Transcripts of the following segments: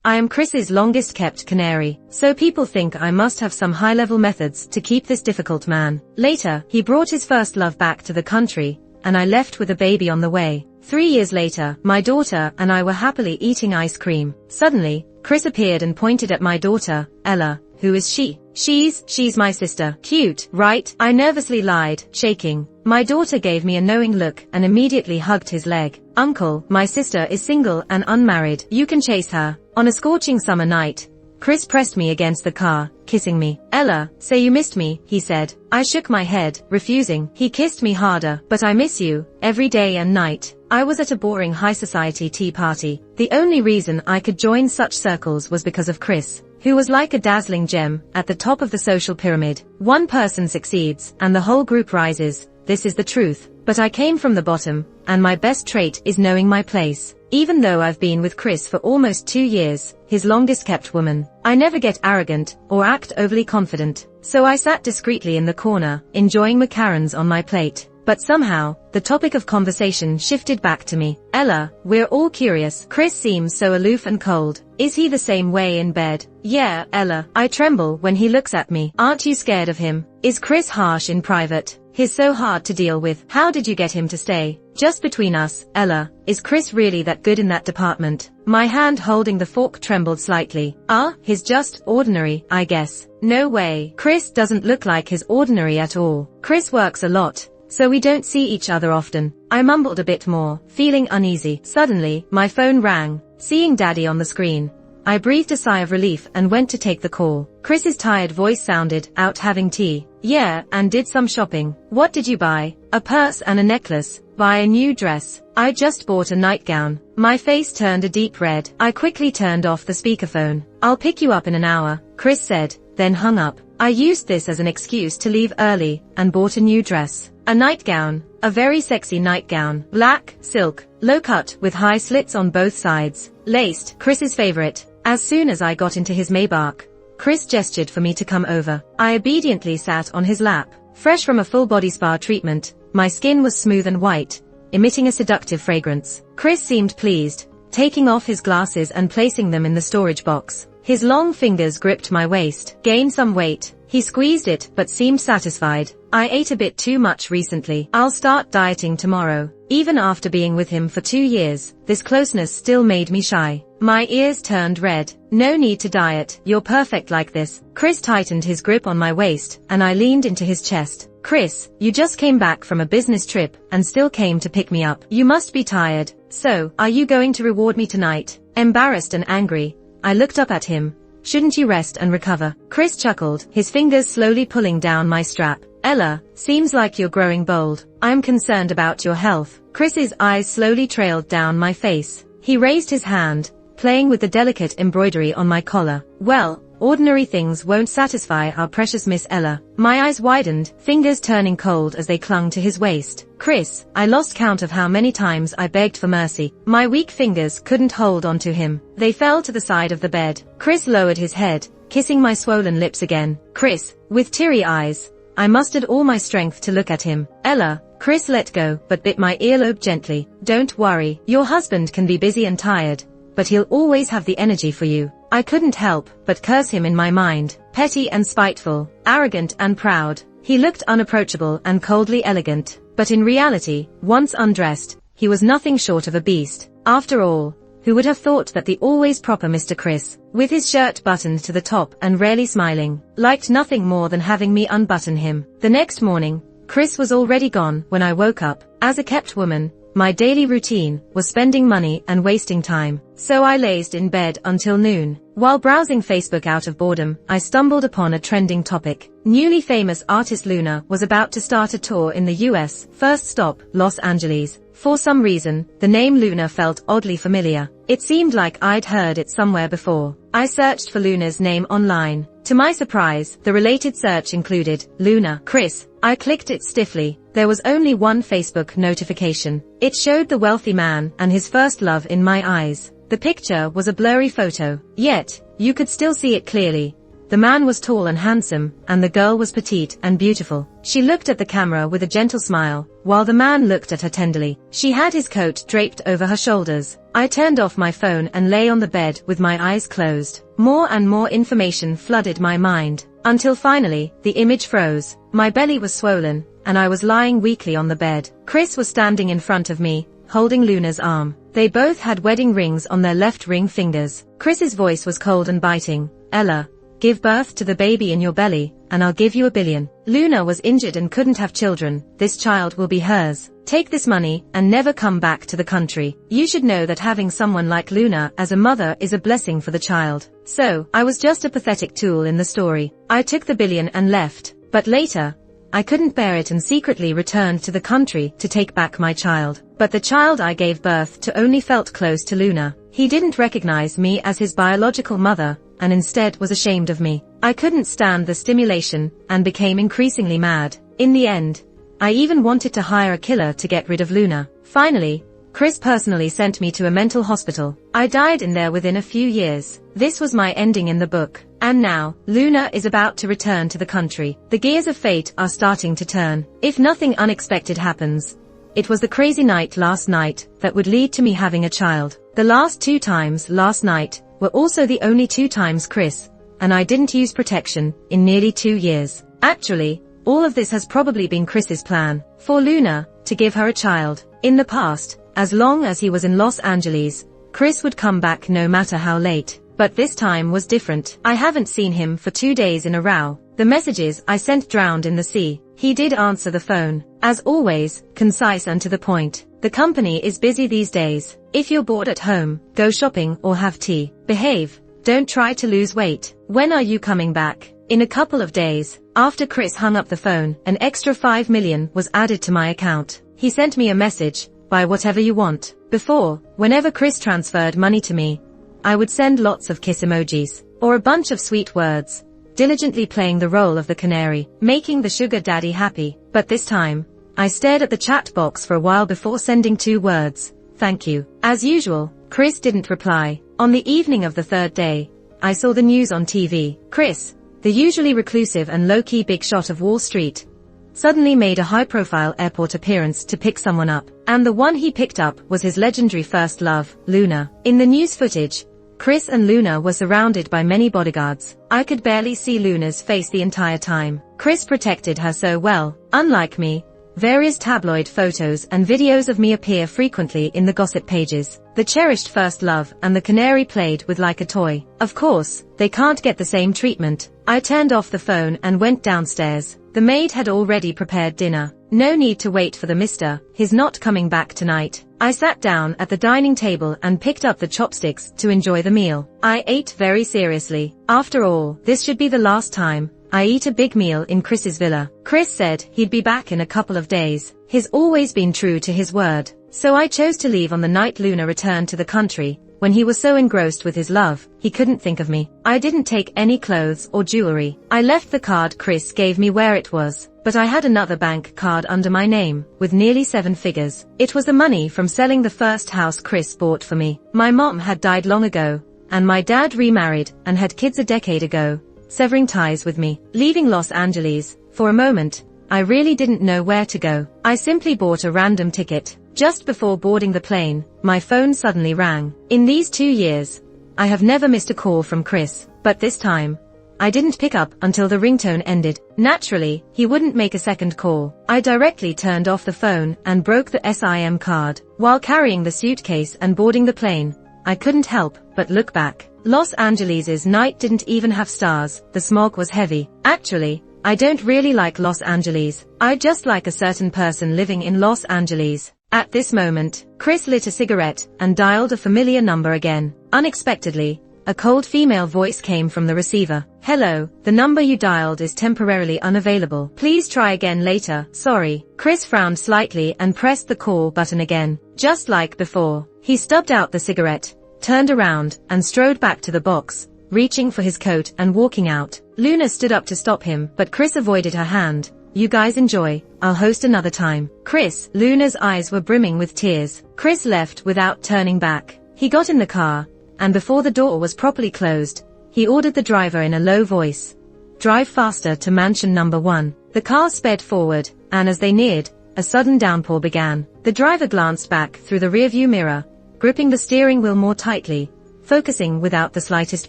I am Chris's longest kept canary, so people think I must have some high-level methods to keep this difficult man. Later, he brought his first love back to the country, and I left with a baby on the way. 3 years later, my daughter and I were happily eating ice cream. Suddenly, Chris appeared and pointed at my daughter, Ella. Who is she? She's my sister. Cute, right? I nervously lied, shaking. My daughter gave me a knowing look and immediately hugged his leg. Uncle, my sister is single and unmarried. You can chase her. On a scorching summer night, Chris pressed me against the car, kissing me. Ella, say you missed me, he said. I shook my head, refusing. He kissed me harder. But I miss you, every day and night. I was at a boring high society tea party. The only reason I could join such circles was because of Chris, who was like a dazzling gem at the top of the social pyramid. One person succeeds, and the whole group rises. This is the truth. But I came from the bottom, and my best trait is knowing my place. Even though I've been with Chris for almost 2 years, his longest kept woman, I never get arrogant or act overly confident. So I sat discreetly in the corner, enjoying macarons on my plate. But somehow, the topic of conversation shifted back to me. Ella, we're all curious. Chris seems so aloof and cold. Is he the same way in bed? Yeah, Ella. I tremble when he looks at me. Aren't you scared of him? Is Chris harsh in private? He's so hard to deal with. How did you get him to stay? Just between us, Ella, is Chris really that good in that department? My hand holding the fork trembled slightly. He's just ordinary, I guess. No way. Chris doesn't look like he's ordinary at all. Chris works a lot, so we don't see each other often. I mumbled a bit more, feeling uneasy. Suddenly, my phone rang. Seeing Daddy on the screen, I breathed a sigh of relief and went to take the call. Chris's tired voice sounded, out having tea. Yeah, and did some shopping. What did you buy? A purse and a necklace. Buy a new dress. I just bought a nightgown. My face turned a deep red. I quickly turned off the speakerphone. I'll pick you up in an hour, Chris said, then hung up. I used this as an excuse to leave early and bought a new dress. A nightgown. A very sexy nightgown. Black, silk, low cut with high slits on both sides. Laced, Chris's favorite. As soon as I got into his Maybach, Chris gestured for me to come over. I obediently sat on his lap. Fresh from a full-body spa treatment, my skin was smooth and white, emitting a seductive fragrance. Chris seemed pleased, taking off his glasses and placing them in the storage box. His long fingers gripped my waist. Gained some weight. He squeezed it, but seemed satisfied. I ate a bit too much recently. I'll start dieting tomorrow. Even after being with him for 2 years, this closeness still made me shy. My ears turned red. No need to diet. You're perfect like this. Chris tightened his grip on my waist, and I leaned into his chest. Chris, you just came back from a business trip, and still came to pick me up. You must be tired. So, are you going to reward me tonight? Embarrassed and angry, I looked up at him. Shouldn't you rest and recover? Chris chuckled, his fingers slowly pulling down my strap. Ella, seems like you're growing bold. I'm concerned about your health. Chris's eyes slowly trailed down my face. He raised his hand, playing with the delicate embroidery on my collar. Well, ordinary things won't satisfy our precious Miss Ella. My eyes widened, fingers turning cold as they clung to his waist. Chris, I lost count of how many times I begged for mercy. My weak fingers couldn't hold onto him. They fell to the side of the bed. Chris lowered his head, kissing my swollen lips again. Chris, with teary eyes, I mustered all my strength to look at him. Ella, Chris let go, but bit my earlobe gently. Don't worry, your husband can be busy and tired, but he'll always have the energy for you. I couldn't help but curse him in my mind. Petty and spiteful, arrogant and proud. He looked unapproachable and coldly elegant, but in reality, once undressed, he was nothing short of a beast. After all, who would have thought that the always proper Mr. Chris, with his shirt buttoned to the top and rarely smiling, liked nothing more than having me unbutton him. The next morning, Chris was already gone when I woke up. As a kept woman, my daily routine was spending money and wasting time. So I lazed in bed until noon. While browsing Facebook out of boredom, I stumbled upon a trending topic. Newly famous artist Luna was about to start a tour in the US, first stop, Los Angeles. For some reason, the name Luna felt oddly familiar. It seemed like I'd heard it somewhere before. I searched for Luna's name online. To my surprise, the related search included Luna. Chris. I clicked it stiffly. There was only one Facebook notification. It showed the wealthy man and his first love in my eyes. The picture was a blurry photo, yet, you could still see it clearly. The man was tall and handsome, and the girl was petite and beautiful. She looked at the camera with a gentle smile, while the man looked at her tenderly. She had his coat draped over her shoulders. I turned off my phone and lay on the bed with my eyes closed. More and more information flooded my mind, until finally, the image froze. My belly was swollen, and I was lying weakly on the bed. Chris was standing in front of me, holding Luna's arm. They both had wedding rings on their left ring fingers. Chris's voice was cold and biting. Ella, give birth to the baby in your belly, and I'll give you $1 billion. Luna was injured and couldn't have children. This child will be hers. Take this money and never come back to the country. You should know that having someone like Luna as a mother is a blessing for the child. So, I was just a pathetic tool in the story. I took the $1 billion and left, but later, I couldn't bear it and secretly returned to the country to take back my child. But the child I gave birth to only felt close to Luna. He didn't recognize me as his biological mother, and instead was ashamed of me. I couldn't stand the stimulation, and became increasingly mad. In the end, I even wanted to hire a killer to get rid of Luna. Finally, Chris personally sent me to a mental hospital. I died in there within a few years. This was my ending in the book. And now, Luna is about to return to the country. The gears of fate are starting to turn. If nothing unexpected happens, it was the crazy night last night that would lead to me having a child. The last 2 times last night were also the only 2 times Chris and I didn't use protection in nearly 2 years. Actually, all of this has probably been Chris's plan for Luna to give her a child. In the past, as long as he was in Los Angeles, Chris would come back no matter how late. But this time was different. I haven't seen him for 2 days in a row. The messages I sent drowned in the sea. He did answer the phone. As always, concise and to the point. The company is busy these days. If you're bored at home, go shopping or have tea. Behave. Don't try to lose weight. When are you coming back? In a couple of days. After Chris hung up the phone, an extra $5 million was added to my account. He sent me a message, buy whatever you want. Before, whenever Chris transferred money to me, I would send lots of kiss emojis, or a bunch of sweet words, diligently playing the role of the canary, making the sugar daddy happy. But this time, I stared at the chat box for a while before sending 2 words, thank you. As usual, Chris didn't reply. On the evening of the 3rd day, I saw the news on TV. Chris, the usually reclusive and low-key big shot of Wall Street, suddenly made a high-profile airport appearance to pick someone up. And the one he picked up was his legendary first love, Luna. In the news footage, Chris and Luna were surrounded by many bodyguards. I could barely see Luna's face the entire time. Chris protected her so well. Unlike me, various tabloid photos and videos of me appear frequently in the gossip pages. The cherished first love and the canary played with like a toy. Of course, they can't get the same treatment. I turned off the phone and went downstairs. The maid had already prepared dinner. No need to wait for the mister. He's not coming back tonight. I sat down at the dining table and picked up the chopsticks to enjoy the meal. I ate very seriously. After all, this should be the last time I eat a big meal in Chris's villa. Chris said he'd be back in a couple of days. He's always been true to his word. So I chose to leave on the night Luna returned to the country. When he was so engrossed with his love, he couldn't think of me. I didn't take any clothes or jewelry. I left the card Chris gave me where it was, but I had another bank card under my name, with nearly 7 figures. It was the money from selling the first house Chris bought for me. My mom had died long ago, and my dad remarried and had kids a decade ago, severing ties with me. Leaving Los Angeles, for a moment, I really didn't know where to go. I simply bought a random ticket. Just before boarding the plane, my phone suddenly rang. In these 2 years, I have never missed a call from Chris, but this time, I didn't pick up until the ringtone ended. Naturally, he wouldn't make a second call. I directly turned off the phone and broke the SIM card. While carrying the suitcase and boarding the plane, I couldn't help but look back. Los Angeles's night didn't even have stars. The smog was heavy. Actually, I don't really like Los Angeles. I just like a certain person living in Los Angeles. At this moment, Chris lit a cigarette and dialed a familiar number again. Unexpectedly, a cold female voice came from the receiver. Hello, the number you dialed is temporarily unavailable. Please try again later. Sorry. Chris frowned slightly and pressed the call button again. Just like before, he stubbed out the cigarette, turned around, and strode back to the box, reaching for his coat and walking out. Luna stood up to stop him, but Chris avoided her hand. You guys enjoy. I'll host another time. Chris. Luna's eyes were brimming with tears. Chris left without turning back. He got in the car, and before the door was properly closed, he ordered the driver in a low voice. Drive faster to mansion number 1. The car sped forward, and as they neared, a sudden downpour began. The driver glanced back through the rearview mirror, gripping the steering wheel more tightly, focusing without the slightest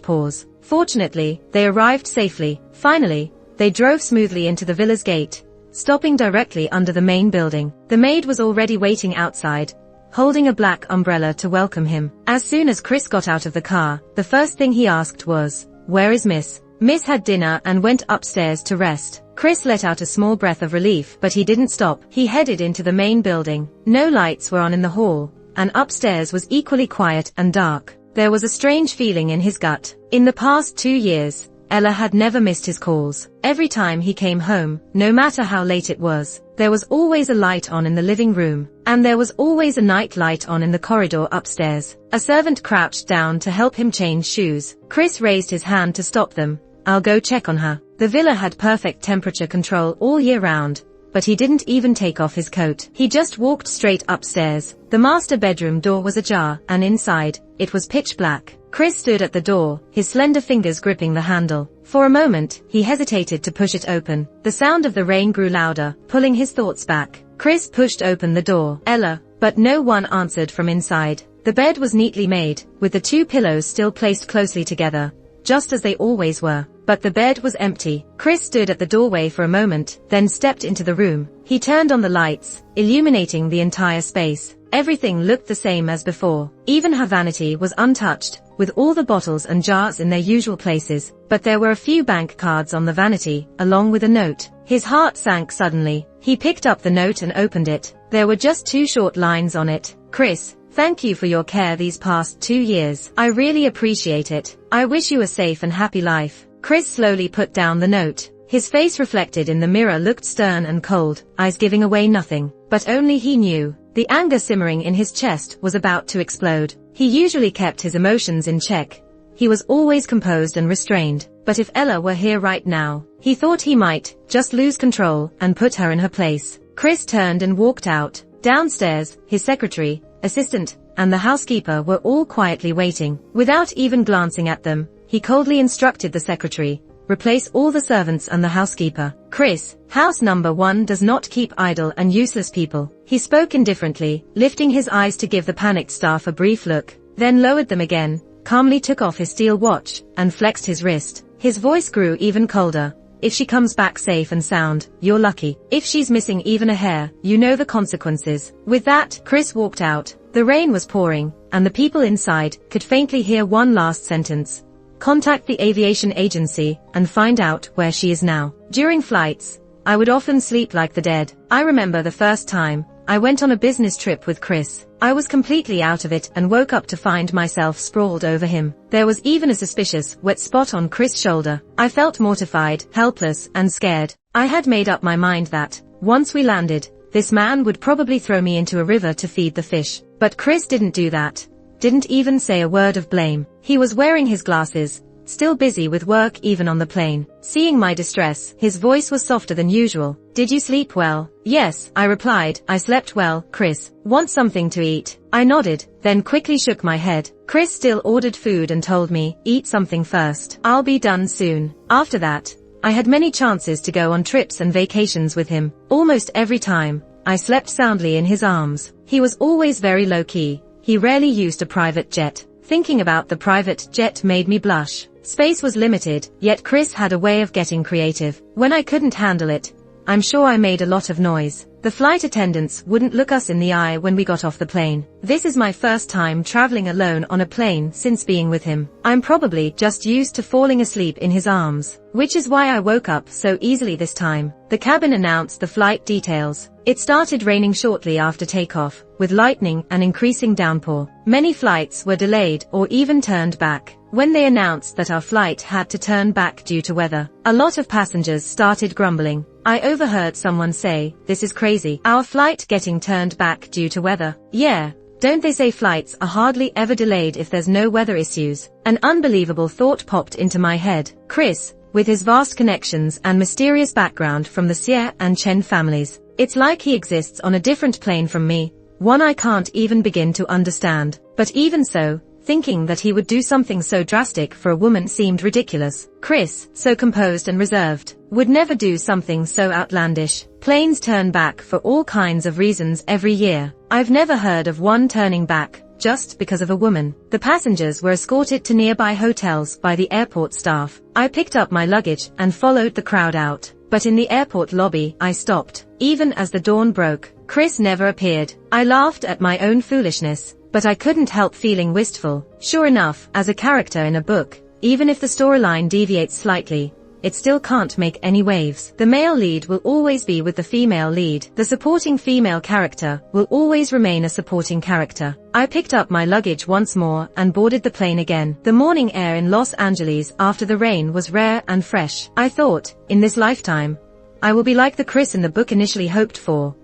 pause. Fortunately, they arrived safely. Finally, they drove smoothly into the villa's gate, stopping directly under the main building. The maid was already waiting outside, holding a black umbrella to welcome him. As soon as Chris got out of the car, the first thing he asked was, "Where is Miss?" Miss had dinner and went upstairs to rest. Chris let out a small breath of relief, but he didn't stop. He headed into the main building. No lights were on in the hall, and upstairs was equally quiet and dark. There was a strange feeling in his gut. In the past 2 years, Ella had never missed his calls. Every time he came home, no matter how late it was, there was always a light on in the living room, and there was always a night light on in the corridor upstairs. A servant crouched down to help him change shoes. Chris raised his hand to stop them. "I'll go check on her." The villa had perfect temperature control all year round, but he didn't even take off his coat. He just walked straight upstairs. The master bedroom door was ajar, and inside, it was pitch black. Chris stood at the door, his slender fingers gripping the handle. For a moment, he hesitated to push it open. The sound of the rain grew louder, pulling his thoughts back. Chris pushed open the door. "Ella," but no one answered from inside. The bed was neatly made, with the 2 pillows still placed closely together, just as they always were. But the bed was empty. Chris stood at the doorway for a moment, then stepped into the room. He turned on the lights, illuminating the entire space. Everything looked the same as before. Even her vanity was untouched, with all the bottles and jars in their usual places. But there were a few bank cards on the vanity, along with a note. His heart sank suddenly. He picked up the note and opened it. There were just 2 short lines on it. "Chris, thank you for your care these past 2 years. I really appreciate it. I wish you a safe and happy life." Chris slowly put down the note. His face reflected in the mirror looked stern and cold, eyes giving away nothing. But only he knew. The anger simmering in his chest was about to explode. He usually kept his emotions in check. He was always composed and restrained. But if Ella were here right now, he thought he might just lose control and put her in her place. Chris turned and walked out. Downstairs, his secretary, assistant, and the housekeeper were all quietly waiting. Without even glancing at them, he coldly instructed the secretary, "Replace all the servants and the housekeeper." "Chris, house number 1 does not keep idle and useless people." He spoke indifferently, lifting his eyes to give the panicked staff a brief look, then lowered them again, calmly took off his steel watch, and flexed his wrist. His voice grew even colder. "If she comes back safe and sound, you're lucky. If she's missing even a hair, you know the consequences." With that, Chris walked out. The rain was pouring, and the people inside could faintly hear one last sentence. "Contact the aviation agency and find out where she is now." During flights, I would often sleep like the dead. I remember the first time I went on a business trip with Chris. I was completely out of it and woke up to find myself sprawled over him. There was even a suspicious, wet spot on Chris' shoulder. I felt mortified, helpless, and scared. I had made up my mind that, once we landed, this man would probably throw me into a river to feed the fish. But Chris didn't do that. Didn't even say a word of blame. He was wearing his glasses, still busy with work even on the plane. Seeing my distress, his voice was softer than usual. "Did you sleep well?" "Yes," I replied. "I slept well." "Chris, want something to eat?" I nodded, then quickly shook my head. Chris still ordered food and told me, "Eat something first. I'll be done soon." After that, I had many chances to go on trips and vacations with him. Almost every time, I slept soundly in his arms. He was always very low-key. He rarely used a private jet. Thinking about the private jet made me blush. Space was limited, yet Chris had a way of getting creative. When I couldn't handle it, I'm sure I made a lot of noise. The flight attendants wouldn't look us in the eye when we got off the plane. This is my first time traveling alone on a plane since being with him. I'm probably just used to falling asleep in his arms, which is why I woke up so easily this time. The cabin announced the flight details. It started raining shortly after takeoff, with lightning and increasing downpour. Many flights were delayed or even turned back. When they announced that our flight had to turn back due to weather, a lot of passengers started grumbling. I overheard someone say, "This is crazy. Our flight getting turned back due to weather." Yeah, don't they say flights are hardly ever delayed if there's no weather issues? An unbelievable thought popped into my head. Chris, with his vast connections and mysterious background from the Xie and Chen families, it's like he exists on a different plane from me, one I can't even begin to understand. But even so, Thinking that he would do something so drastic for a woman seemed ridiculous. Chris, so composed and reserved, would never do something so outlandish. Planes turn back for all kinds of reasons every year. I've never heard of one turning back just because of a woman. The passengers were escorted to nearby hotels by the airport staff. I picked up my luggage and followed the crowd out. But in the airport lobby, I stopped. Even as the dawn broke, Chris never appeared. I laughed at my own foolishness, but I couldn't help feeling wistful. Sure enough, as a character in a book, even if the storyline deviates slightly, it still can't make any waves. The male lead will always be with the female lead. The supporting female character will always remain a supporting character. I picked up my luggage once more and boarded the plane again. The morning air in Los Angeles after the rain was rare and fresh. I thought, in this lifetime, I will be like the Chris in the book initially hoped for.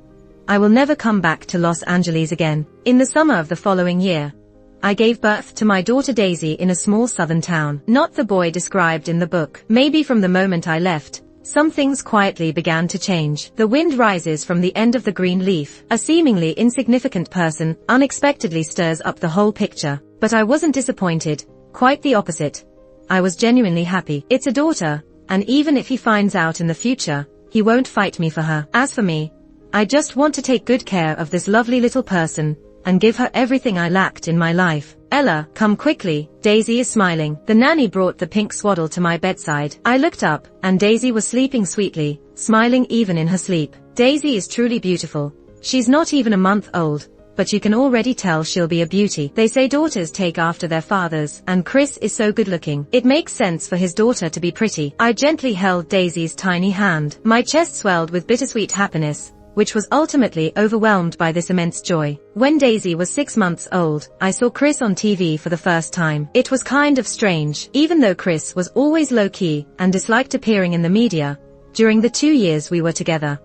I will never come back to Los Angeles again. In the summer of the following year, I gave birth to my daughter Daisy in a small southern town. Not the boy described in the book. Maybe from the moment I left, some things quietly began to change. The wind rises from the end of the green leaf. A seemingly insignificant person unexpectedly stirs up the whole picture. But I wasn't disappointed. Quite the opposite. I was genuinely happy. It's a daughter, and even if he finds out in the future, he won't fight me for her. As for me, I just want to take good care of this lovely little person and give her everything I lacked in my life. Ella, come quickly, Daisy is smiling. The nanny brought the pink swaddle to my bedside. I looked up, and Daisy was sleeping sweetly, smiling even in her sleep. Daisy is truly beautiful. She's not even a month old, but you can already tell she'll be a beauty. They say daughters take after their fathers, and Chris is so good looking. It makes sense for his daughter to be pretty. I gently held Daisy's tiny hand. My chest swelled with bittersweet happiness, which was ultimately overwhelmed by this immense joy. When Daisy was 6 months old, I saw Chris on TV for the first time. It was kind of strange. Even though Chris was always low-key and disliked appearing in the media, during the 2 years we were together,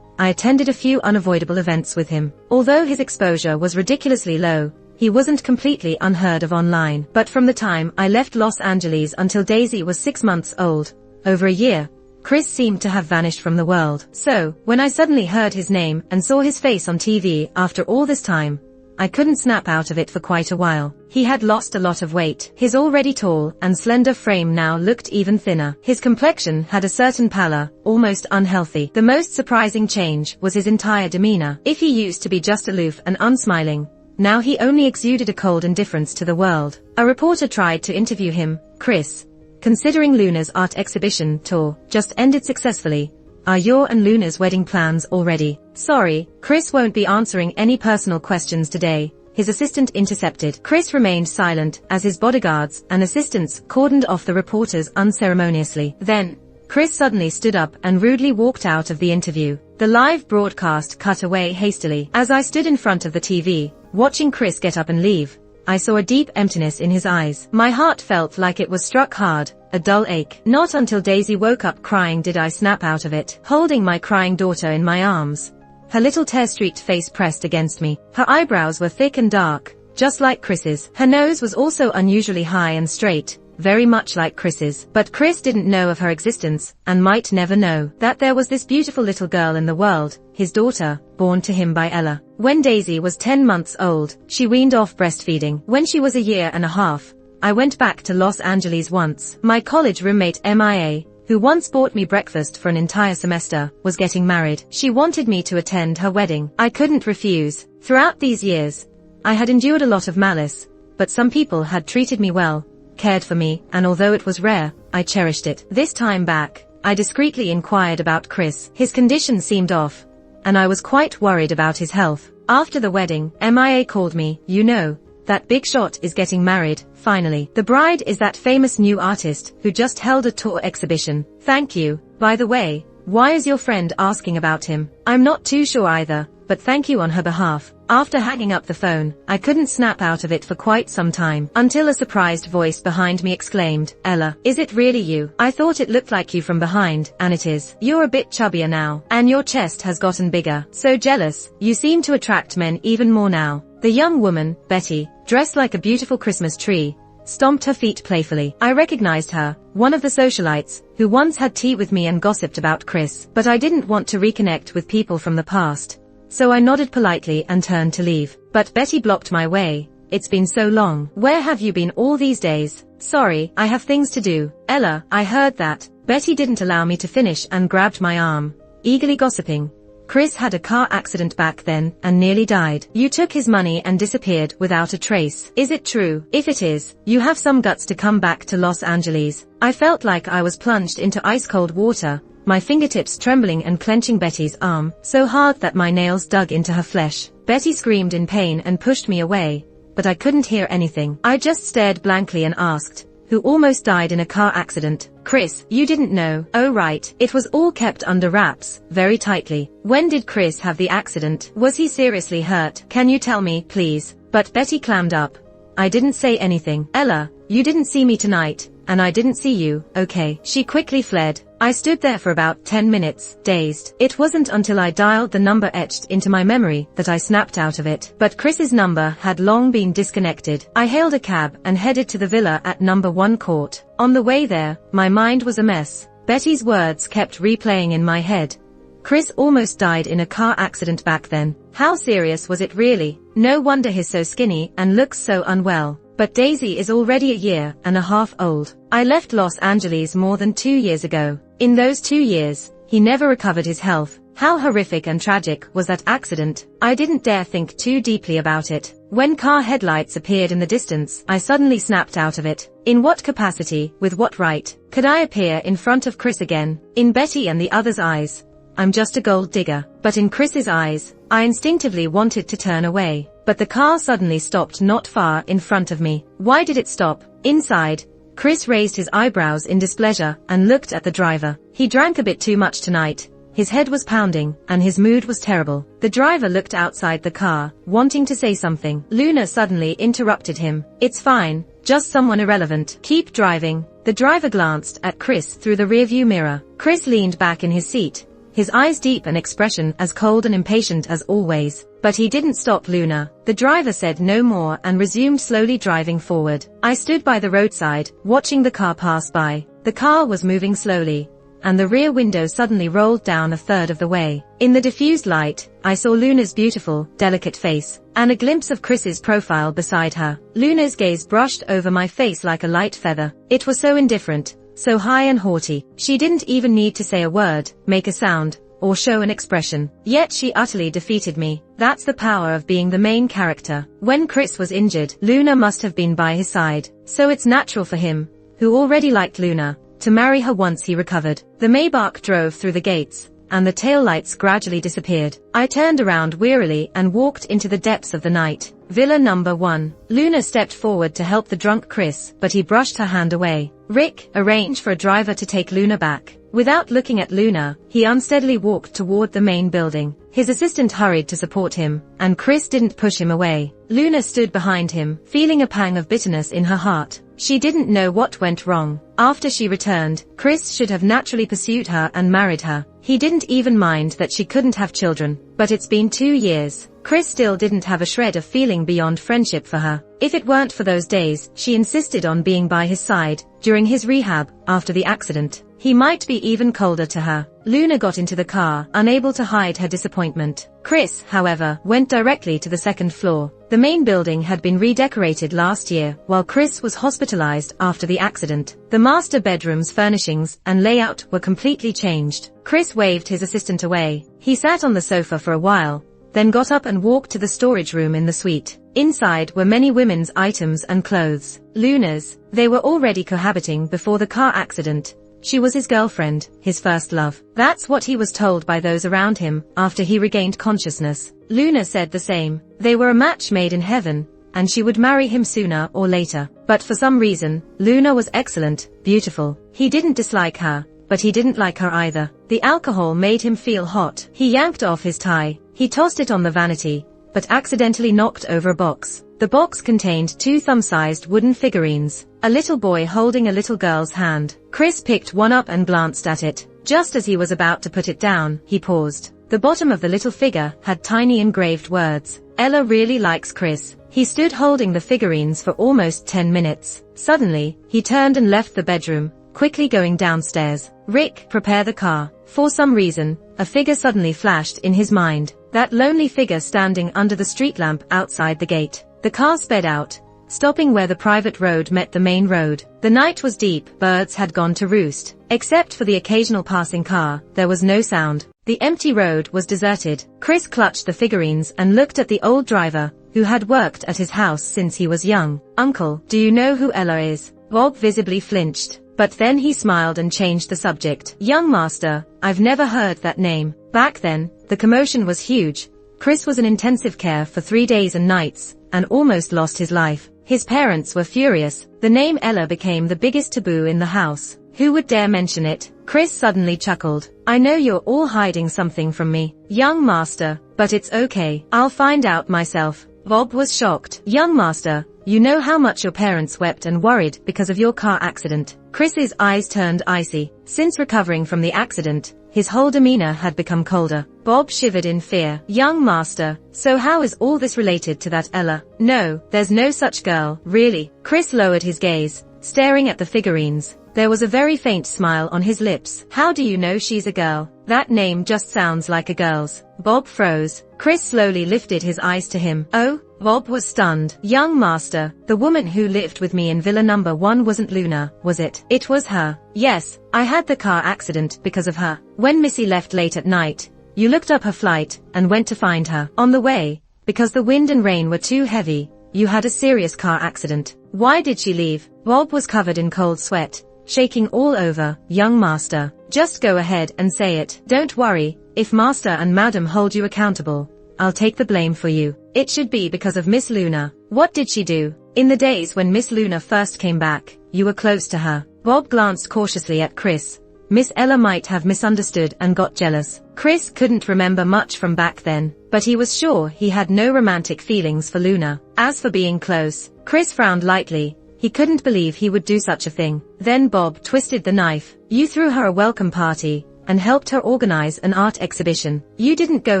I attended a few unavoidable events with him. Although his exposure was ridiculously low, he wasn't completely unheard of online. But from the time I left Los Angeles until Daisy was 6 months old, over a year, Chris seemed to have vanished from the world. So, when I suddenly heard his name and saw his face on TV after all this time, I couldn't snap out of it for quite a while. He had lost a lot of weight. His already tall and slender frame now looked even thinner. His complexion had a certain pallor, almost unhealthy. The most surprising change was his entire demeanor. If he used to be just aloof and unsmiling, now he only exuded a cold indifference to the world. A reporter tried to interview him. Chris, considering Luna's art exhibition tour just ended successfully, are your and Luna's wedding plans already? Sorry, Chris won't be answering any personal questions today, his assistant intercepted. Chris remained silent as his bodyguards and assistants cordoned off the reporters unceremoniously. Then, Chris suddenly stood up and rudely walked out of the interview. The live broadcast cut away hastily. As I stood in front of the TV, watching Chris get up and leave, I saw a deep emptiness in his eyes. My heart felt like it was struck hard, a dull ache. Not until Daisy woke up crying did I snap out of it. Holding my crying daughter in my arms, her little tear-streaked face pressed against me. Her eyebrows were thick and dark, just like Chris's. Her nose was also unusually high and straight, very much like Chris's. But Chris didn't know of her existence, and might never know, that there was this beautiful little girl in the world, his daughter, born to him by Ella. When Daisy was 10 months old, she weaned off breastfeeding. When she was a year and a half, I went back to Los Angeles once. My college roommate MIA, who once bought me breakfast for an entire semester, was getting married. She wanted me to attend her wedding. I couldn't refuse. Throughout these years, I had endured a lot of malice, but some people had treated me well, cared for me, and although it was rare, I cherished it. This time back, I discreetly inquired about Chris. His condition seemed off, and I was quite worried about his health. After the wedding, MIA called me. You know, that big shot is getting married, finally. The bride is that famous new artist who just held a tour exhibition. Thank you. By the way, why is your friend asking about him? I'm not too sure either, but thank you on her behalf. After hanging up the phone, I couldn't snap out of it for quite some time, until a surprised voice behind me exclaimed, Ella, is it really you? I thought it looked like you from behind, and it is. You're a bit chubbier now, and your chest has gotten bigger. So jealous, you seem to attract men even more now. The young woman, Betty, dressed like a beautiful Christmas tree, stomped her feet playfully. I recognized her, one of the socialites, who once had tea with me and gossiped about Chris. But I didn't want to reconnect with people from the past, so I nodded politely and turned to leave. But Betty blocked my way. it's been so long. Where have you been all these days? Sorry, I have things to do. Ella, I heard that. Betty didn't allow me to finish and grabbed my arm, eagerly gossiping. Chris had a car accident back then and nearly died. You took his money and disappeared without a trace. Is it true? If it is, you have some guts to come back to Los Angeles. I felt like I was plunged into ice-cold water, my fingertips trembling and clenching Betty's arm, so hard that my nails dug into her flesh. Betty screamed in pain and pushed me away, but I couldn't hear anything. I just stared blankly and asked, who almost died in a car accident? Chris, you didn't know? Oh right. It was all kept under wraps, very tightly. When did Chris have the accident? Was he seriously hurt? Can you tell me, please? But Betty clammed up. I didn't say anything. Ella, you didn't see me tonight, and I didn't see you, okay? She quickly fled. I stood there for about 10 minutes, dazed. It wasn't until I dialed the number etched into my memory that I snapped out of it. But Chris's number had long been disconnected. I hailed a cab and headed to the villa at number 1 Court. On the way there, my mind was a mess. Betty's words kept replaying in my head. Chris almost died in a car accident back then. How serious was it really? No wonder he's so skinny and looks so unwell. But Daisy is already a year and a half old. I left Los Angeles more than 2 years ago. In those 2 years, he never recovered his health. How horrific and tragic was that accident? I didn't dare think too deeply about it. When car headlights appeared in the distance, I suddenly snapped out of it. In what capacity, with what right, could I appear in front of Chris again? In Betty and the others' eyes, I'm just a gold digger. But in Chris's eyes, I instinctively wanted to turn away. But the car suddenly stopped not far in front of me. Why did it stop? Inside, Chris raised his eyebrows in displeasure and looked at the driver. He drank a bit too much tonight. His head was pounding, and his mood was terrible. The driver looked outside the car, wanting to say something. Luna suddenly interrupted him. It's fine, just someone irrelevant. Keep driving. The driver glanced at Chris through the rearview mirror. Chris leaned back in his seat, his eyes deep and expression as cold and impatient as always. But he didn't stop Luna. The driver said no more and resumed slowly driving forward. I stood by the roadside, watching the car pass by. The car was moving slowly, and the rear window suddenly rolled down a third of the way. In the diffused light, I saw Luna's beautiful, delicate face, and a glimpse of Chris's profile beside her. Luna's gaze brushed over my face like a light feather. It was so indifferent, so high and haughty. She didn't even need to say a word, make a sound, or show an expression. Yet she utterly defeated me. That's the power of being the main character. When Chris was injured, Luna must have been by his side. So it's natural for him, who already liked Luna, to marry her once he recovered. The Maybach drove through the gates, and the taillights gradually disappeared. I turned around wearily and walked into the depths of the night. Villa number 1. Luna stepped forward to help the drunk Chris, but he brushed her hand away. Rick, arrange for a driver to take Luna back. Without looking at Luna, he unsteadily walked toward the main building. His assistant hurried to support him, and Chris didn't push him away. Luna stood behind him, feeling a pang of bitterness in her heart. She didn't know what went wrong. After she returned, Chris should have naturally pursued her and married her. He didn't even mind that she couldn't have children. But it's been 2 years. Chris still didn't have a shred of feeling beyond friendship for her. If it weren't for those days she insisted on being by his side, during his rehab, after the accident, he might be even colder to her. Luna got into the car, unable to hide her disappointment. Chris, however, went directly to the second floor. The main building had been redecorated last year, while Chris was hospitalized after the accident. The master bedroom's furnishings and layout were completely changed. Chris waved his assistant away. He sat on the sofa for a while, then got up and walked to the storage room in the suite. Inside were many women's items and clothes. Luna's. They were already cohabiting before the car accident. She was his girlfriend, his first love. That's what he was told by those around him after he regained consciousness. Luna said the same. They were a match made in heaven, and she would marry him sooner or later. But for some reason, Luna was excellent, beautiful. He didn't dislike her, but he didn't like her either. The alcohol made him feel hot. He yanked off his tie. He tossed it on the vanity, but accidentally knocked over a box. The box contained 2 thumb-sized wooden figurines, a little boy holding a little girl's hand. Chris picked one up and glanced at it. Just as he was about to put it down, he paused. The bottom of the little figure had tiny engraved words. Ella really likes Chris. He stood holding the figurines for almost 10 minutes. Suddenly, he turned and left the bedroom, quickly going downstairs. Rick, prepare the car. For some reason, a figure suddenly flashed in his mind. That lonely figure standing under the street lamp outside the gate. The car sped out, stopping where the private road met the main road. The night was deep, birds had gone to roost. Except for the occasional passing car, there was no sound. The empty road was deserted. Chris clutched the figurines and looked at the old driver, who had worked at his house since he was young. "Uncle, do you know who Ella is?" Bob visibly flinched, but then he smiled and changed the subject. "Young master, I've never heard that name." Back then, the commotion was huge. Chris was in intensive care for 3 days and nights, and almost lost his life. His parents were furious. The name Ella became the biggest taboo in the house. Who would dare mention it? Chris suddenly chuckled. "I know you're all hiding something from me, young master, but it's okay. I'll find out myself." Bob was shocked. "Young master, you know how much your parents wept and worried because of your car accident." Chris's eyes turned icy. Since recovering from the accident, his whole demeanor had become colder. Bob shivered in fear. "Young master, so how is all this related to that Ella?" "No, there's no such girl, really." Chris lowered his gaze, staring at the figurines. There was a very faint smile on his lips. "How do you know she's a girl? That name just sounds like a girl's." Bob froze. Chris slowly lifted his eyes to him. "Oh?" Bob was stunned. "Young master, the woman who lived with me in Villa number 1 wasn't Luna, was it?" "It was her. Yes, I had the car accident because of her. When Missy left late at night, you looked up her flight and went to find her. On the way, because the wind and rain were too heavy, you had a serious car accident." "Why did she leave?" Bob was covered in cold sweat, shaking all over. "Young master, just go ahead and say it. Don't worry, if master and madam hold you accountable, I'll take the blame for you. It should be because of Miss Luna." "What did she do?" "In the days when Miss Luna first came back, you were close to her." Bob glanced cautiously at Chris. Miss Ella might have misunderstood and got jealous. Chris couldn't remember much from back then, but he was sure he had no romantic feelings for Luna. As for being close, Chris frowned lightly. He couldn't believe he would do such a thing. Then Bob twisted the knife. "You threw her a welcome party and helped her organize an art exhibition. You didn't go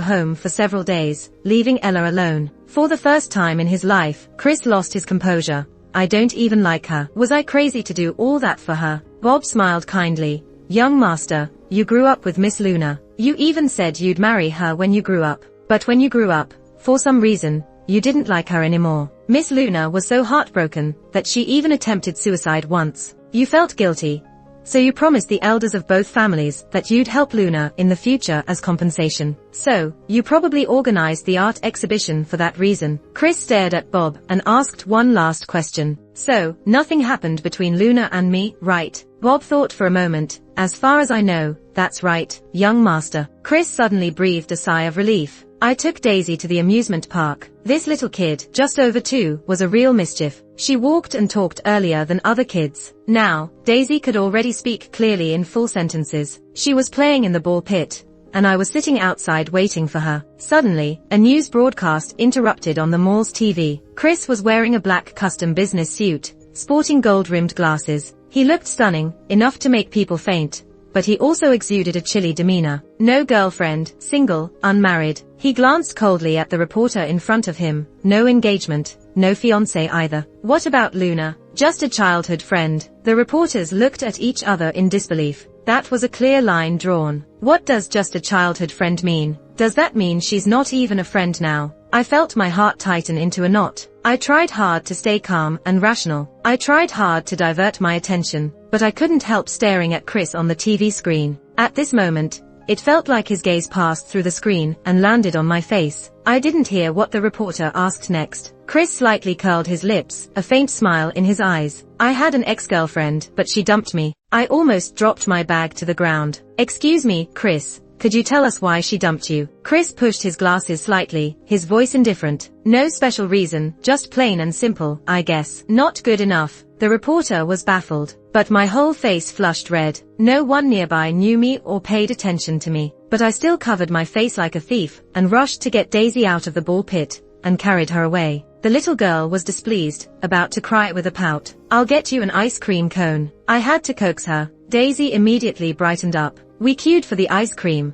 home for several days, leaving Ella alone." For the first time in his life, Chris lost his composure. "I don't even like her. Was I crazy to do all that for her?" Bob smiled kindly. "Young master, you grew up with Miss Luna. You even said you'd marry her when you grew up. But when you grew up, for some reason, you didn't like her anymore. Miss Luna was so heartbroken that she even attempted suicide once. You felt guilty. So you promised the elders of both families that you'd help Luna in the future as compensation. So, you probably organized the art exhibition for that reason." Chris stared at Bob and asked one last question. "So, nothing happened between Luna and me, right?" Bob thought for a moment. "As far as I know, that's right, young master." Chris suddenly breathed a sigh of relief. "I took Daisy to the amusement park. This little kid, just over 2, was a real mischief. She walked and talked earlier than other kids. Now, Daisy could already speak clearly in full sentences. She was playing in the ball pit, and I was sitting outside waiting for her. Suddenly, a news broadcast interrupted on the mall's TV. Chris was wearing a black custom business suit, sporting gold-rimmed glasses. He looked stunning, enough to make people faint, but he also exuded a chilly demeanor. No girlfriend, single, unmarried. He glanced coldly at the reporter in front of him. No engagement, no fiancé either. "What about Luna?" "Just a childhood friend." The reporters looked at each other in disbelief. That was a clear line drawn. What does just a childhood friend mean? Does that mean she's not even a friend now? I felt my heart tighten into a knot. I tried hard to stay calm and rational. I tried hard to divert my attention, but I couldn't help staring at Chris on the TV screen. At this moment, it felt like his gaze passed through the screen and landed on my face. I didn't hear what the reporter asked next. Chris slightly curled his lips, a faint smile in his eyes. "I had an ex-girlfriend, but she dumped me." I almost dropped my bag to the ground. "Excuse me, Chris. Could you tell us why she dumped you?" Chris pushed his glasses slightly, his voice indifferent. "No special reason, just plain and simple, I guess." "Not good enough." The reporter was baffled, but my whole face flushed red. No one nearby knew me or paid attention to me, but I still covered my face like a thief and rushed to get Daisy out of the ball pit and carried her away. The little girl was displeased, about to cry with a pout. "I'll get you an ice cream cone." I had to coax her. Daisy immediately brightened up. We queued for the ice cream.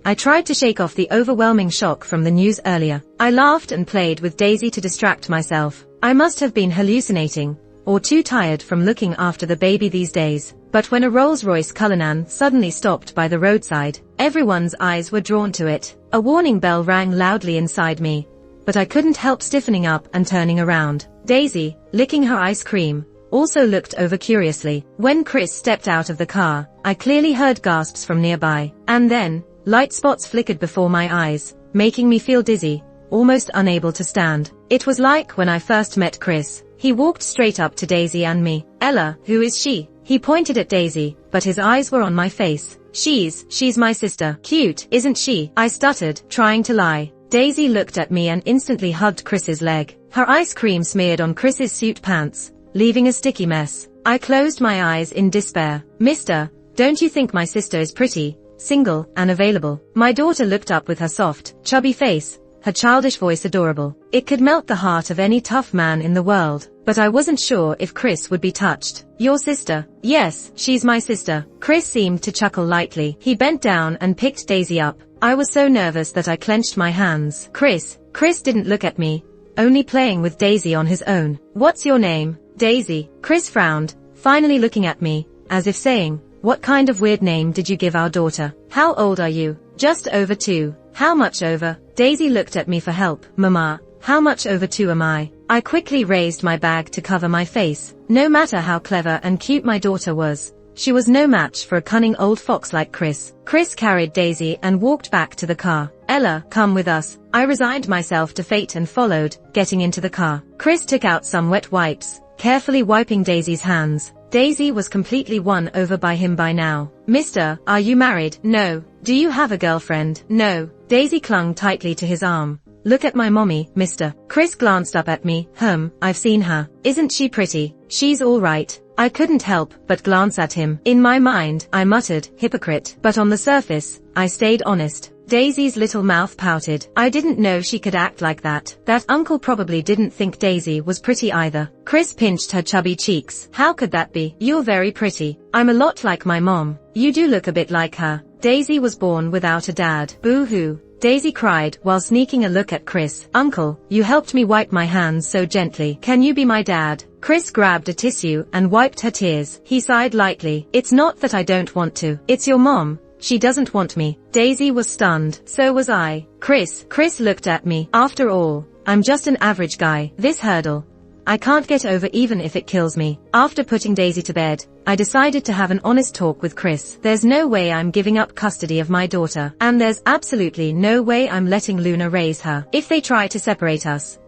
I tried to shake off the overwhelming shock from the news earlier. I laughed and played with Daisy to distract myself. I must have been hallucinating, or too tired from looking after the baby these days. But when a Rolls-Royce Cullinan suddenly stopped by the roadside, everyone's eyes were drawn to it. A warning bell rang loudly inside me, but I couldn't help stiffening up and turning around. Daisy, licking her ice cream, also looked over curiously. When Chris stepped out of the car, I clearly heard gasps from nearby. And then, light spots flickered before my eyes, making me feel dizzy, almost unable to stand. It was like when I first met Chris. He walked straight up to Daisy and me. Ella, who is she? He pointed at Daisy, but his eyes were on my face. She's my sister. Cute, isn't she? I stuttered, trying to lie. Daisy looked at me and instantly hugged Chris's leg. Her ice cream smeared on Chris's suit pants, leaving a sticky mess. I closed my eyes in despair. Mister, don't you think my sister is pretty, single, and available? My daughter looked up with her soft, chubby face, her childish voice adorable. It could melt the heart of any tough man in the world, but I wasn't sure if Chris would be touched. Your sister? Yes, she's my sister. Chris seemed to chuckle lightly. He bent down and picked Daisy up. I was so nervous that I clenched my hands. Chris didn't look at me, only playing with Daisy on his own. What's your name? Daisy. Chris frowned, finally looking at me, as if saying, what kind of weird name did you give our daughter? How old are you? Just over 2. How much over? Daisy looked at me for help. Mama, how much over 2 am I? I quickly raised my bag to cover my face. No matter how clever and cute my daughter was, she was no match for a cunning old fox like Chris. Chris carried Daisy and walked back to the car. Ella, come with us. I resigned myself to fate and followed, getting into the car. Chris took out some wet wipes, carefully wiping Daisy's hands. Daisy was completely won over by him by now. Mister, are you married? No. Do you have a girlfriend? No. Daisy clung tightly to his arm. Look at my mommy, mister. Chris glanced up at me. I've seen her. Isn't she pretty? She's all right. I couldn't help but glance at him. In my mind, I muttered, hypocrite. But on the surface, I stayed honest. Daisy's little mouth pouted. I didn't know she could act like that. That uncle probably didn't think Daisy was pretty either. Chris pinched her chubby cheeks. How could that be? You're very pretty. I'm a lot like my mom. You do look a bit like her. Daisy was born without a dad. Boo-hoo. Daisy cried while sneaking a look at Chris. Uncle, you helped me wipe my hands so gently. Can you be my dad? Chris grabbed a tissue and wiped her tears. He sighed lightly. It's not that I don't want to. It's your mom. She doesn't want me. Daisy was stunned. So was I. Chris looked at me. After all, I'm just an average guy. This hurdle I can't get over even if it kills me. After putting Daisy to bed, I decided to have an honest talk with Chris. There's no way I'm giving up custody of my daughter, and there's absolutely no way I'm letting Luna raise her. If they try to separate us,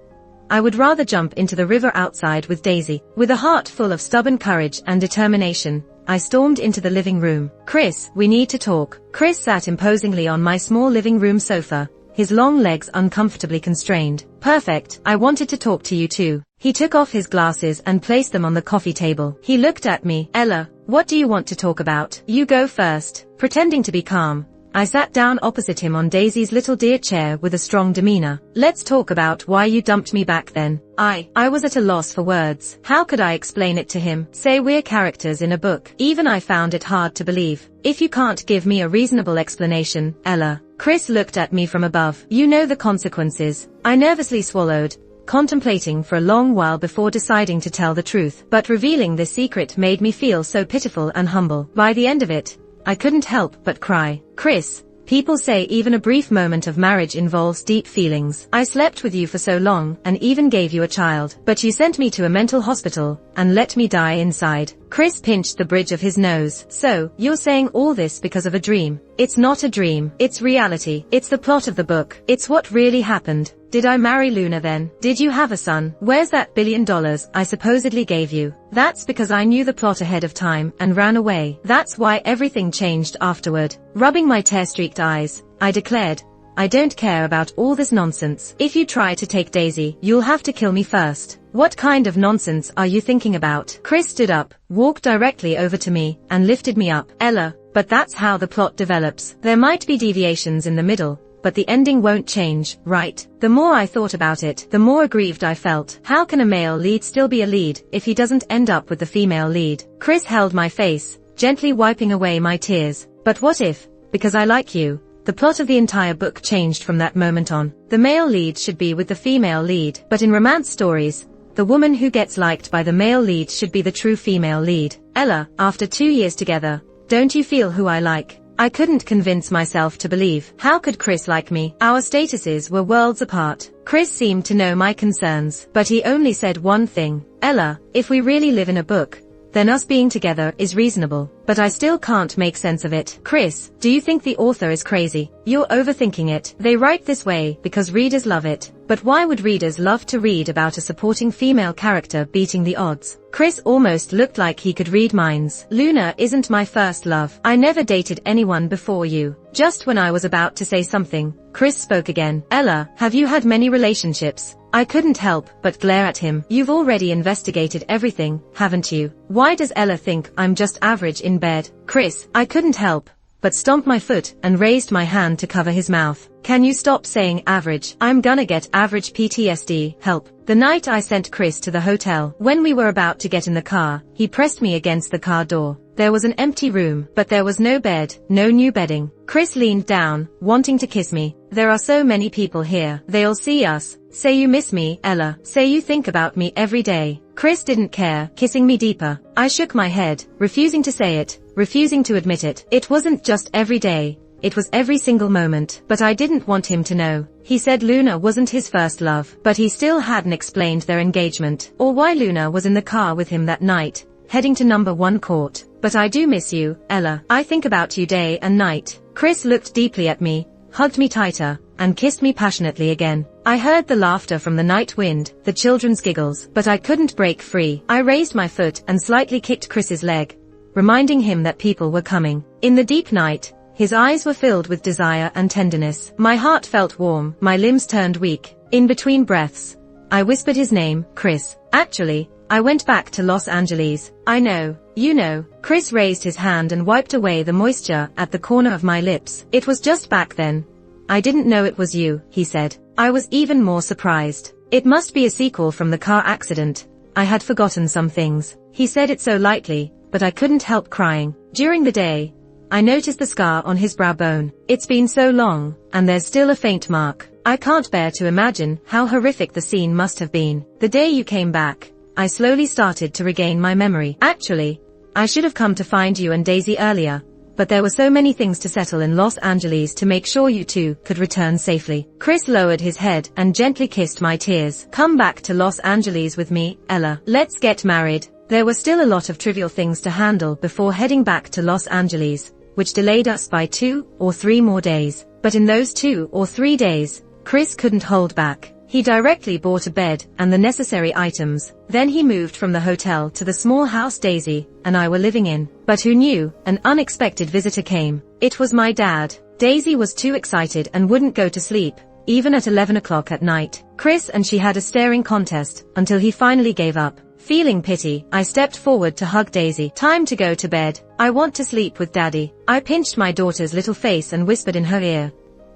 I would rather jump into the river outside with Daisy. With a heart full of stubborn courage and determination, I stormed into the living room. Chris, we need to talk. Chris sat imposingly on my small living room sofa, his long legs uncomfortably constrained. Perfect, I wanted to talk to you too. He took off his glasses and placed them on the coffee table. He looked at me. Ella, what do you want to talk about? You go first. Pretending to be calm, I sat down opposite him on Daisy's little dear chair with a strong demeanor. Let's talk about why you dumped me back then. I was at a loss for words. How could I explain it to him? Say we're characters in a book. Even I found it hard to believe. If you can't give me a reasonable explanation, Ella. Chris looked at me from above. You know the consequences. I nervously swallowed, contemplating for a long while before deciding to tell the truth. But revealing this secret made me feel so pitiful and humble. By the end of it, I couldn't help but cry. Chris, people say even a brief moment of marriage involves deep feelings. I slept with you for so long and even gave you a child, but you sent me to a mental hospital and let me die inside. Chris pinched the bridge of his nose. So, you're saying all this because of a dream? It's not a dream. It's reality. It's the plot of the book. It's what really happened. Did I marry Luna then? Did you have a son? Where's that $1 billion I supposedly gave you? That's because I knew the plot ahead of time and ran away. That's why everything changed afterward. Rubbing my tear-streaked eyes, I declared, I don't care about all this nonsense. If you try to take Daisy, you'll have to kill me first. What kind of nonsense are you thinking about? Chris stood up, walked directly over to me, and lifted me up. Ella, but that's how the plot develops. There might be deviations in the middle, but the ending won't change, right? The more I thought about it, the more aggrieved I felt. How can a male lead still be a lead if he doesn't end up with the female lead? Chris held my face, gently wiping away my tears. But what if, because I like you, the plot of the entire book changed from that moment on? The male lead should be with the female lead. But in romance stories, the woman who gets liked by the male lead should be the true female lead. Ella, after 2 years together, don't you feel who I like? I couldn't convince myself to believe. How could Chris like me? Our statuses were worlds apart. Chris seemed to know my concerns, but he only said one thing. Ella, if we really live in a book, then us being together is reasonable. But I still can't make sense of it. Chris, do you think the author is crazy? You're overthinking it. They write this way because readers love it. But why would readers love to read about a supporting female character beating the odds? Chris almost looked like he could read minds. Luna isn't my first love. I never dated anyone before you. Just when I was about to say something, Chris spoke again. Ella, have you had many relationships? I couldn't help but glare at him. You've already investigated everything, haven't you? Why does Ella think I'm just average in bed? Chris, I couldn't help but stomp my foot and raised my hand to cover his mouth. Can you stop saying average? I'm gonna get average PTSD. Help. The night I sent Chris to the hotel, when we were about to get in the car, he pressed me against the car door. There was an empty room, but there was no bed, no new bedding. Chris leaned down, wanting to kiss me. There are so many people here. They'll see us. Say you miss me, Ella. Say you think about me every day. Chris didn't care, kissing me deeper. I shook my head, refusing to say it, refusing to admit it. It wasn't just every day. It was every single moment. But I didn't want him to know. He said Luna wasn't his first love, but he still hadn't explained their engagement, or why Luna was in the car with him that night, heading to number 1 court. But I do miss you, Ella. I think about you day and night. Chris looked deeply at me, hugged me tighter, and kissed me passionately again. I heard the laughter from the night wind, the children's giggles, but I couldn't break free. I raised my foot and slightly kicked Chris's leg, reminding him that people were coming. In the deep night, his eyes were filled with desire and tenderness. My heart felt warm, my limbs turned weak. In between breaths, I whispered his name, Chris. Actually, I went back to Los Angeles. I know, you know. Chris raised his hand and wiped away the moisture at the corner of my lips. It was just back then. I didn't know it was you, he said. I was even more surprised. It must be a sequel from the car accident. I had forgotten some things. He said it so lightly, but I couldn't help crying. During the day, I noticed the scar on his brow bone. It's been so long, and there's still a faint mark. I can't bear to imagine how horrific the scene must have been. The day you came back, I slowly started to regain my memory. Actually, I should have come to find you and Daisy earlier, but there were so many things to settle in Los Angeles to make sure you two could return safely. Chris lowered his head and gently kissed my tears. Come back to Los Angeles with me, Ella. Let's get married. There were still a lot of trivial things to handle before heading back to Los Angeles, which delayed us by 2 or 3 more days. But in those 2 or 3 days, Chris couldn't hold back. He directly bought a bed and the necessary items. Then he moved from the hotel to the small house Daisy and I were living in. But who knew, an unexpected visitor came. It was my dad. Daisy was too excited and wouldn't go to sleep, even at 11 o'clock at night. Chris and she had a staring contest until he finally gave up. Feeling pity, I stepped forward to hug Daisy. Time to go to bed. I want to sleep with Daddy. I pinched my daughter's little face and whispered in her ear.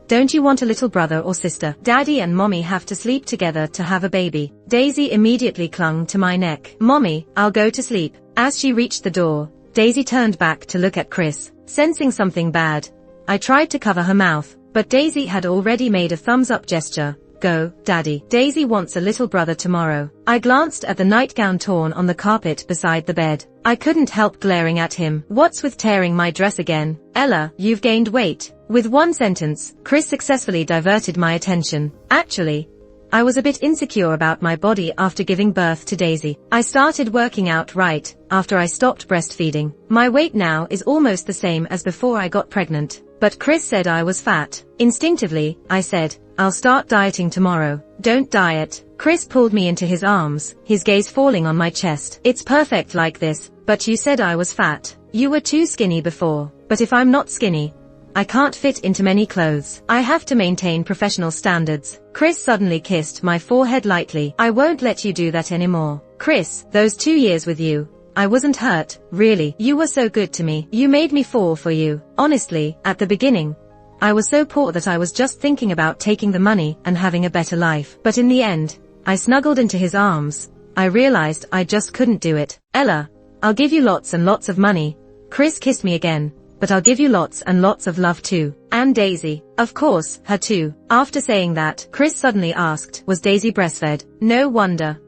Don't you want a little brother or sister? Daddy and Mommy have to sleep together to have a baby. Daisy immediately clung to my neck. Mommy, I'll go to sleep. As she reached the door, Daisy turned back to look at Chris. Sensing something bad, I tried to cover her mouth, but Daisy had already made a thumbs-up gesture. Go, Daddy. Daisy wants a little brother tomorrow. I glanced at the nightgown torn on the carpet beside the bed. I couldn't help glaring at him. What's with tearing my dress again? Ella, you've gained weight. With one sentence, Chris successfully diverted my attention. Actually, I was a bit insecure about my body after giving birth to Daisy. I started working out right after I stopped breastfeeding. My weight now is almost the same as before I got pregnant. But Chris said I was fat. Instinctively, I said, I'll start dieting tomorrow. Don't diet. Chris pulled me into his arms, his gaze falling on my chest. It's perfect like this, but you said I was fat. You were too skinny before. But if I'm not skinny, I can't fit into many clothes. I have to maintain professional standards. Chris suddenly kissed my forehead lightly. I won't let you do that anymore. Chris, those 2 years with you, I wasn't hurt, really. You were so good to me. You made me fall for you. Honestly, at the beginning, I was so poor that I was just thinking about taking the money and having a better life. But in the end, I snuggled into his arms. I realized I just couldn't do it. Ella, I'll give you lots and lots of money. Chris kissed me again, but I'll give you lots and lots of love too. And Daisy, of course, her too. After saying that, Chris suddenly asked, was Daisy breastfed? No wonder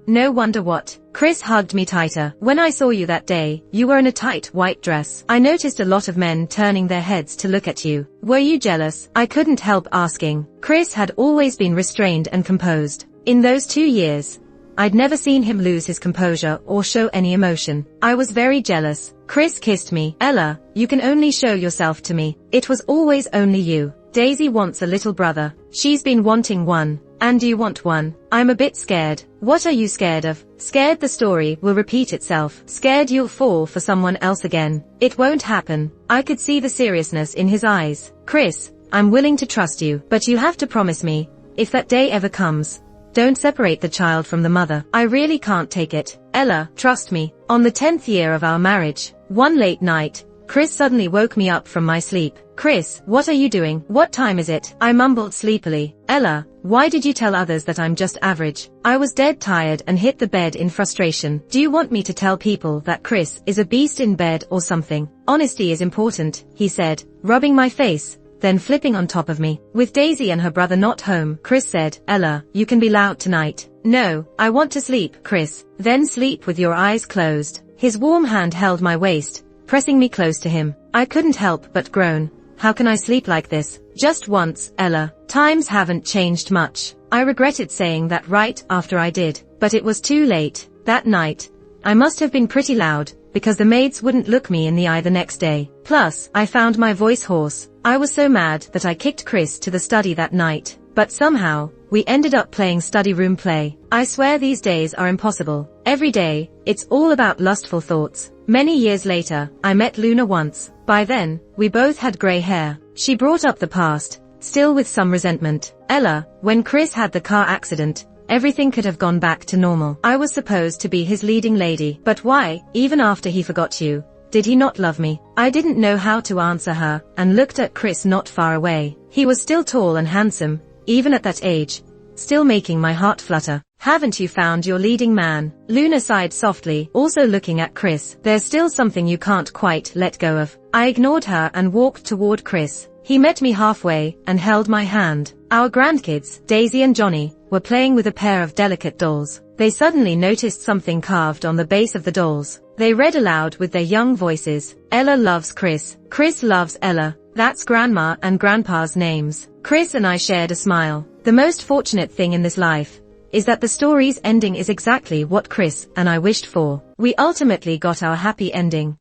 what? Chris hugged me tighter. When I saw you that day, you were in a tight white dress. I noticed a lot of men turning their heads to look at you. Were you jealous? I couldn't help asking. Chris had always been restrained and composed. In those 2 years, I'd never seen him lose his composure or show any emotion. I was very jealous. Chris kissed me. Ella, you can only show yourself to me. It was always only you. Daisy wants a little brother. She's been wanting one. And you want one. I'm a bit scared. What are you scared of? Scared the story will repeat itself. Scared you'll fall for someone else again. It won't happen. I could see the seriousness in his eyes. Chris, I'm willing to trust you, but you have to promise me, if that day ever comes, don't separate the child from the mother. I really can't take it. Ella, trust me. On the 10th year of our marriage, one late night, Chris suddenly woke me up from my sleep. Chris, what are you doing? What time is it? I mumbled sleepily. Ella, why did you tell others that I'm just average? I was dead tired and hit the bed in frustration. Do you want me to tell people that Chris is a beast in bed or something? Honesty is important, he said, rubbing my face, then flipping on top of me. With Daisy and her brother not home, Chris said, Ella, you can be loud tonight. No, I want to sleep, Chris. Then sleep with your eyes closed. His warm hand held my waist, pressing me close to him. I couldn't help but groan. How can I sleep like this? Just once, Ella. Times haven't changed much. I regretted saying that right after I did, but it was too late. That night, I must have been pretty loud, because the maids wouldn't look me in the eye the next day. Plus, I found my voice hoarse. I was so mad that I kicked Chris to the study that night. But somehow, we ended up playing study room play. I swear these days are impossible. Every day, it's all about lustful thoughts. Many years later, I met Luna once. By then, we both had grey hair. She brought up the past, still with some resentment. Ella, when Chris had the car accident, everything could have gone back to normal. I was supposed to be his leading lady. But why, even after he forgot you, did he not love me? I didn't know how to answer her, and looked at Chris not far away. He was still tall and handsome, even at that age, still making my heart flutter. Haven't you found your leading man? Luna sighed softly, also looking at Chris. There's still something you can't quite let go of. I ignored her and walked toward Chris. He met me halfway and held my hand. Our grandkids, Daisy and Johnny, were playing with a pair of delicate dolls. They suddenly noticed something carved on the base of the dolls. They read aloud with their young voices. Ella loves Chris. Chris loves Ella. That's Grandma and Grandpa's names. Chris and I shared a smile. The most fortunate thing in this life is that the story's ending is exactly what Chris and I wished for. We ultimately got our happy ending.